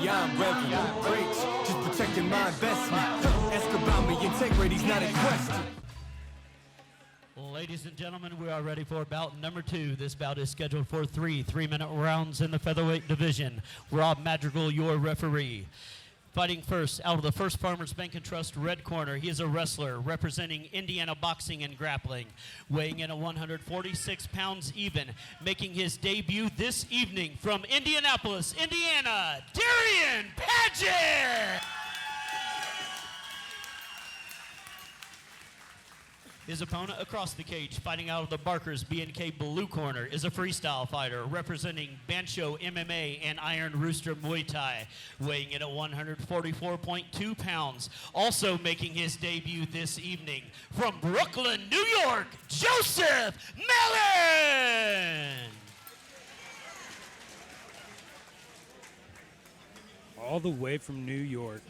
I'm rebel. Preach, just protecting my investment. Ask about me, integrity's not in question. Ladies and gentlemen, we are ready for bout number 2. This bout is scheduled for 3 3-minute rounds in the featherweight division. Rob Madrigal, your referee. Fighting first, out of the First Farmers Bank and Trust red corner, he is a wrestler representing Indiana Boxing and Grappling, weighing in at 146 pounds even, making his debut this evening from Indianapolis, Indiana, Darian Padgett! His opponent across the cage, fighting out of the Barkers B&K blue corner, is a freestyle fighter representing Bancho MMA and Iron Rooster Muay Thai, weighing in at 144.2 pounds. Also making his debut this evening from Brooklyn, New York, Joseph Melon! All the way from New York.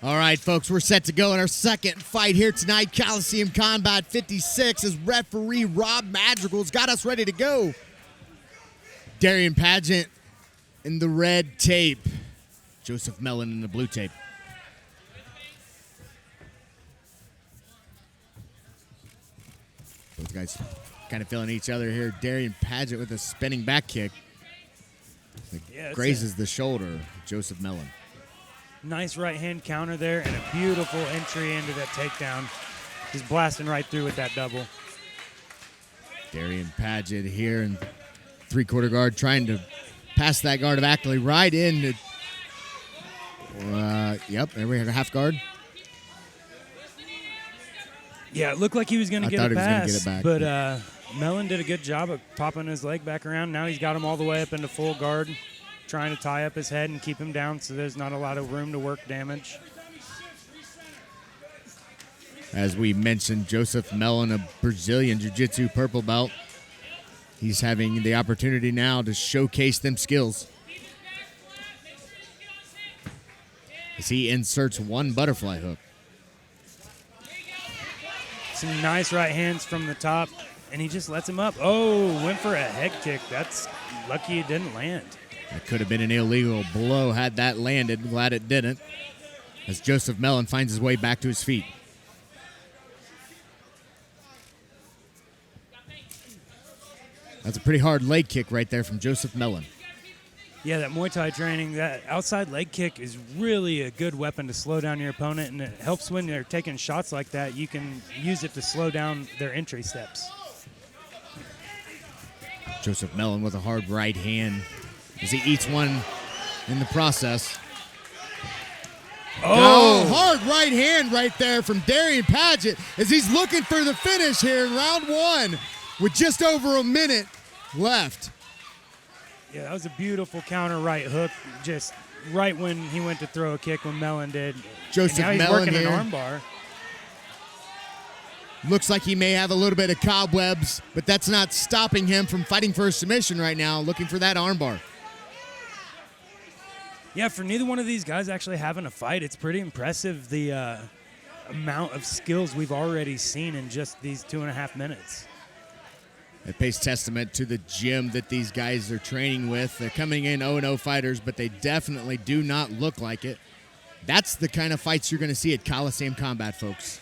All right, folks, we're set to go in our second fight here tonight. Coliseum Combat 56 as referee Rob Madrigal's got us ready to go. Darian Padgett in the red tape. Joseph Melon in the blue tape. Both guys kind of feeling each other here. Darian Padgett with a spinning back kick. That grazes the shoulder. Joseph Melon. Nice right-hand counter there and a beautiful entry into that takedown. Just blasting right through with that double. Darian Padgett here in three-quarter guard trying to pass that guard of Ackley right into, yep, there we have a half guard. Yeah, it looked like he was going to get a pass, back. But Melon did a good job of popping his leg back around. Now he's got him all the way up into full guard, trying to tie up his head and keep him down so there's not a lot of room to work damage. As we mentioned, Joseph Melon, a Brazilian Jiu-Jitsu purple belt. He's having the opportunity now to showcase them skills. As he inserts one butterfly hook. Some nice right hands from the top, and he just lets him up. Oh, went for a head kick. That's lucky it didn't land. That could have been an illegal blow had that landed. Glad it didn't. As Joseph Melon finds his way back to his feet. That's a pretty hard leg kick right there from Joseph Melon. Yeah, that Muay Thai training, that outside leg kick is really a good weapon to slow down your opponent, and it helps when they're taking shots like that. You can use it to slow down their entry steps. Joseph Melon with a hard right hand as he eats one in the process. Oh, hard right hand right there from Darian Padgett as he's looking for the finish here in round 1 with just over a minute left. Yeah, that was a beautiful counter right hook, just right when he went to throw a kick when Melon did. Joseph and now he's Melon working here. an armbar. Looks like he may have a little bit of cobwebs, but that's not stopping him from fighting for a submission right now, looking for that armbar. Yeah, for neither one of these guys actually having a fight, it's pretty impressive the amount of skills we've already seen in just these 2.5 minutes. It pays testament to the gym that these guys are training with. They're coming in 0-0 fighters, but they definitely do not look like it. That's the kind of fights you're going to see at Coliseum Combat, folks.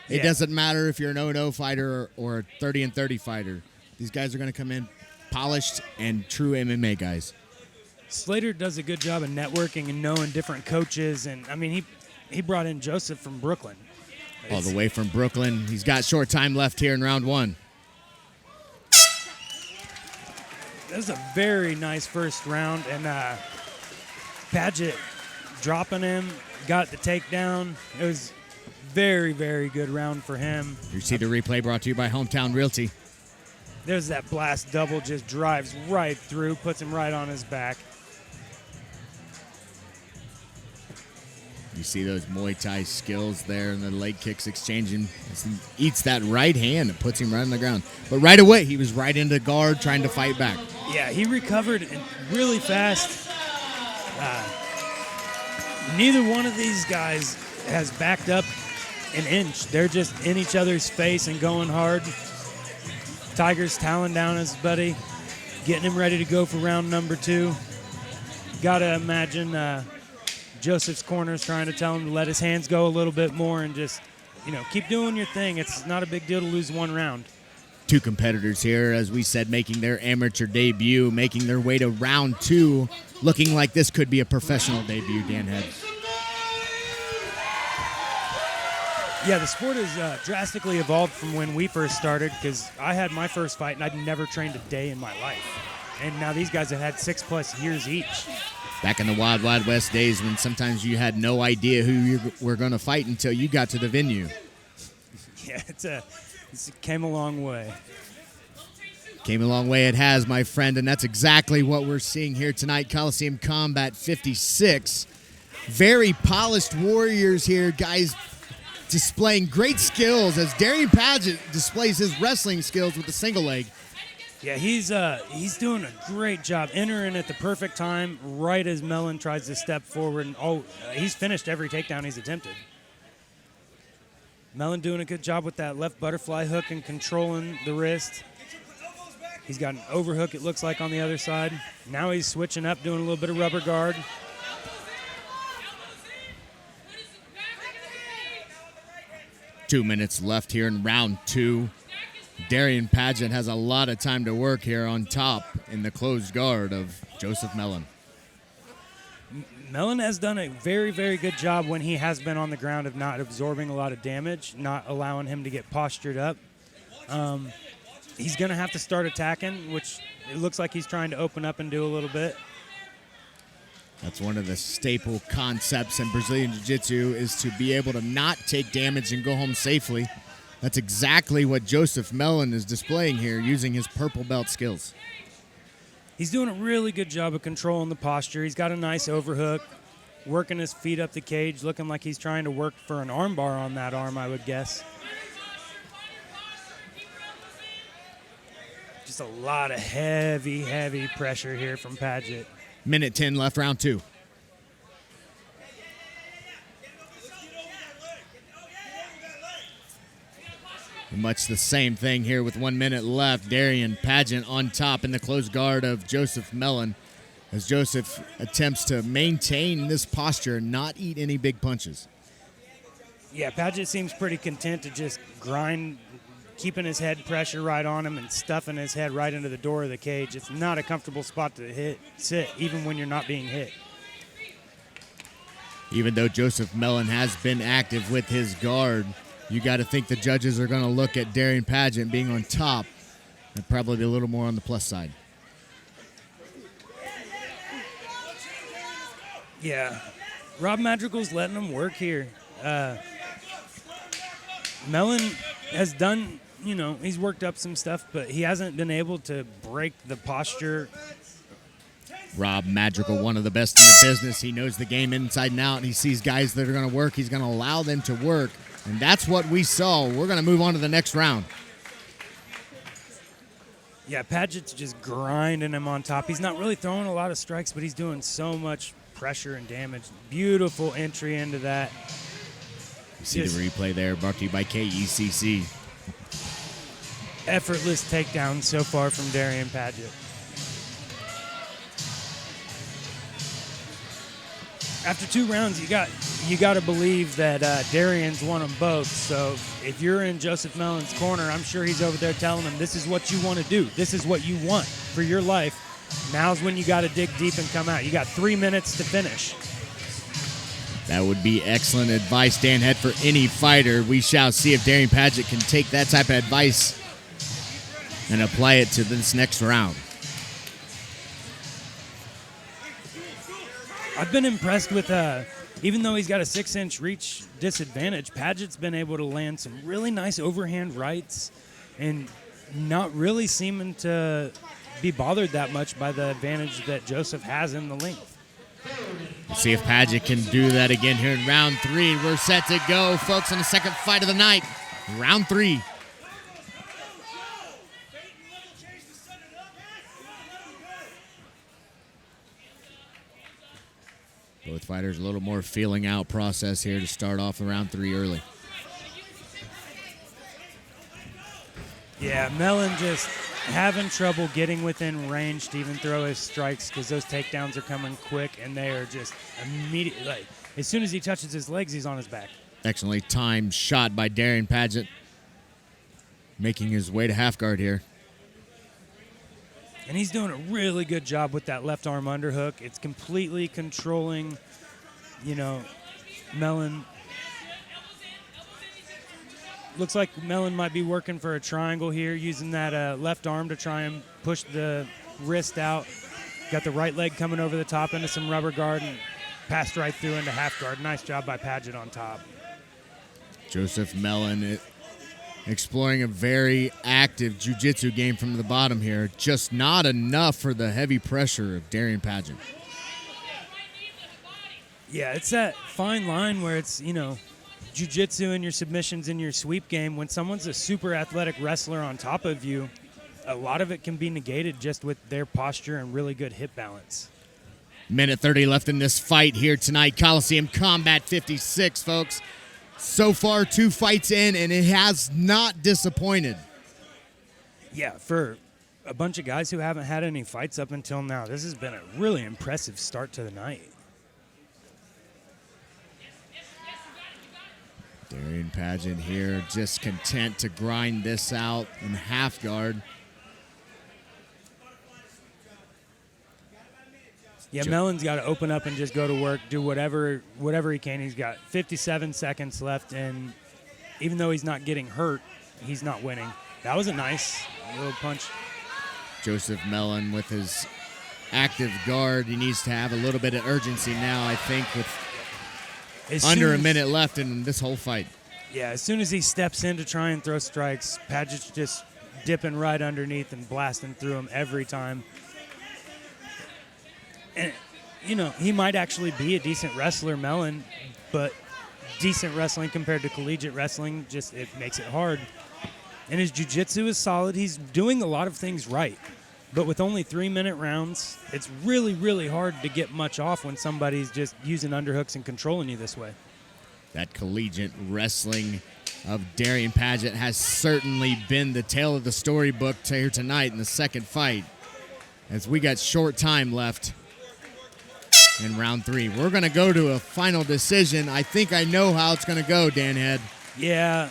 It doesn't matter if you're an 0-0 fighter or a 30-30 fighter. These guys are going to come in polished and true MMA guys. Slater does a good job of networking and knowing different coaches. And, I mean, he brought in Joseph from Brooklyn. All the way from Brooklyn. He's got short time left here in round 1. That was a very nice first round. And Padgett dropping him, got the takedown. It was very, very good round for him. You see the replay brought to you by Hometown Realty. There's that blast double, just drives right through, puts him right on his back. You see those Muay Thai skills there and the leg kicks exchanging. He eats that right hand and puts him right on the ground. But right away, he was right into guard trying to fight back. Yeah, he recovered really fast. Neither one of these guys has backed up an inch. They're just in each other's face and going hard. Tiger's toweling down his buddy, getting him ready to go for round number 2. Got to imagine Joseph's corner is trying to tell him to let his hands go a little bit more and just, keep doing your thing. It's not a big deal to lose one round. 2 competitors here, as we said, making their amateur debut, making their way to round 2, looking like this could be a professional debut, Dan Head. Yeah, the sport has drastically evolved from when we first started, because I had my first fight and I'd never trained a day in my life. And now these guys have had 6+ years each. Back in the Wild Wild West days when sometimes you had no idea who you were going to fight until you got to the venue. Yeah, it came a long way. Came a long way it has, my friend, and that's exactly what we're seeing here tonight. Coliseum Combat 56. Very polished warriors here, guys displaying great skills as Darian Padgett displays his wrestling skills with the single leg. Yeah, he's doing a great job entering at the perfect time, right as Melon tries to step forward. And he's finished every takedown he's attempted. Melon doing a good job with that left butterfly hook and controlling the wrist. He's got an overhook, it looks like, on the other side. Now he's switching up, doing a little bit of rubber guard. Two minutes left here in round 2. Darian Padgett has a lot of time to work here on top in the closed guard of Joseph Melon. Melon has done a very, very good job when he has been on the ground of not absorbing a lot of damage, not allowing him to get postured up. He's going to have to start attacking, which it looks like he's trying to open up and do a little bit. That's one of the staple concepts in Brazilian Jiu-Jitsu, is to be able to not take damage and go home safely. That's exactly what Joseph Melon is displaying here, using his purple belt skills. He's doing a really good job of controlling the posture. He's got a nice overhook, working his feet up the cage, looking like he's trying to work for an arm bar on that arm, I would guess. Just a lot of heavy, heavy pressure here from Padgett. Minute 10 left, round 2. Much the same thing here with 1 minute left. Darian Padgett on top in the close guard of Joseph Melon, as Joseph attempts to maintain this posture and not eat any big punches. Yeah, Padgett seems pretty content to just grind, keeping his head pressure right on him and stuffing his head right into the door of the cage. It's not a comfortable spot to sit, even when you're not being hit. Even though Joseph Melon has been active with his guard, you got to think the judges are going to look at Darian Padgett being on top and probably be a little more on the plus side. Yeah, Rob Madrigal's letting him work here. Melon has done, he's worked up some stuff, but he hasn't been able to break the posture. Rob Madrigal, one of the best in the business. He knows the game inside and out. He sees guys that are going to work. He's going to allow them to work. And that's what we saw. We're going to move on to the next round. Yeah, Padgett's just grinding him on top. He's not really throwing a lot of strikes, but he's doing so much pressure and damage. Beautiful entry into that. You see the replay there, brought to you by KECC. Effortless takedown so far from Darian Padgett. After 2 rounds, you got to believe that Darian's won them both. So if you're in Joseph Melon's corner, I'm sure he's over there telling him, this is what you want to do. This is what you want for your life. Now's when you got to dig deep and come out. You got 3 minutes to finish. That would be excellent advice, Dan Head, for any fighter. We shall see if Darian Padgett can take that type of advice and apply it to this next round. I've been impressed with, even though he's got a 6-inch reach disadvantage, Padgett's been able to land some really nice overhand rights and not really seeming to be bothered that much by the advantage that Joseph has in the length. Let's see if Padgett can do that again here in round 3. We're set to go, folks, on the second fight of the night. Round 3. Both fighters a little more feeling out process here to start off in round 3 early. Yeah, Melon just having trouble getting within range to even throw his strikes because those takedowns are coming quick and they are just immediate. Like, as soon as he touches his legs, he's on his back. Excellently timed shot by Darian Padgett, making his way to half guard here. And he's doing a really good job with that left arm underhook. It's completely controlling, Melon. Looks like Melon might be working for a triangle here, using that left arm to try and push the wrist out. Got the right leg coming over the top into some rubber guard and passed right through into half guard. Nice job by Padgett on top. Joseph Melon exploring a very active jiu-jitsu game from the bottom here. Just not enough for the heavy pressure of Darian Padgett. Yeah, it's that fine line where it's, jiu-jitsu and your submissions in your sweep game. When someone's a super athletic wrestler on top of you, a lot of it can be negated just with their posture and really good hip balance. Minute 30 left in this fight here tonight. Coliseum Combat 56, folks. So far, 2 fights in, and it has not disappointed. Yeah, for a bunch of guys who haven't had any fights up until now, this has been a really impressive start to the night. Darian Padgett here just content to grind this out in half guard. Yeah, Melon's got to open up and just go to work, do whatever he can. He's got 57 seconds left, and even though he's not getting hurt, he's not winning. That was a nice little punch. Joseph Melon with his active guard. He needs to have a little bit of urgency now, I think, with under a minute left in this whole fight. Yeah, as soon as he steps in to try and throw strikes, Padgett's just dipping right underneath and blasting through him every time. And, he might actually be a decent wrestler, Melon, but decent wrestling compared to collegiate wrestling, it makes it hard. And his jiu-jitsu is solid. He's doing a lot of things right. But with only 3-minute rounds, it's really, really hard to get much off when somebody's just using underhooks and controlling you this way. That collegiate wrestling of Darian Padgett has certainly been the tale of the storybook here tonight in the second fight, as we got short time left in round 3. We're going to go to a final decision. I think I know how it's going to go, Dan Head. Yeah,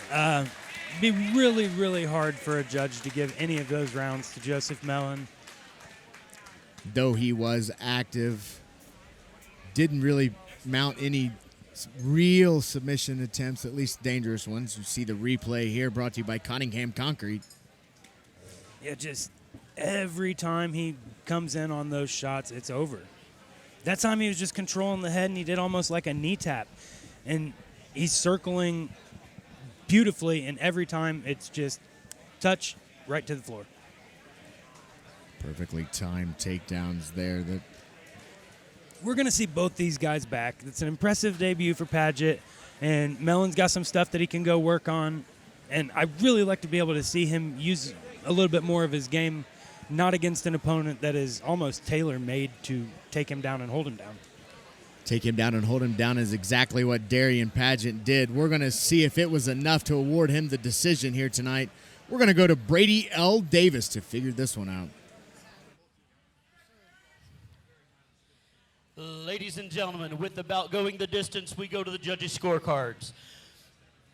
it'd be really, really hard for a judge to give any of those rounds to Joseph Melon. Though he was active, didn't really mount any real submission attempts, at least dangerous ones. You see the replay here, brought to you by Cottingham Concrete. Yeah, just every time he comes in on those shots, it's over. That time he was just controlling the head, and he did almost like a knee tap. And he's circling beautifully, and every time it's just touch right to the floor. Perfectly timed takedowns there. We're going to see both these guys back. It's an impressive debut for Padgett, and Melon's got some stuff that he can go work on. And I really like to be able to see him use a little bit more of his game, not against an opponent that is almost tailor-made to take him down and hold him down. Take him down and hold him down is exactly what Darian Padgett did. We're going to see if it was enough to award him the decision here tonight. We're going to go to Brady L. Davis to figure this one out. Ladies and gentlemen, with the bout going the distance, we go to the judges' scorecards.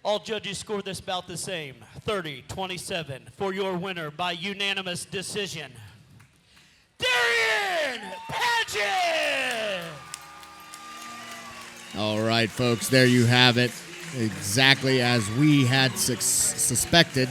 All judges scored this bout the same, 30-27, for your winner by unanimous decision, Darian Padgett! All right, folks, there you have it. Exactly as we had suspected.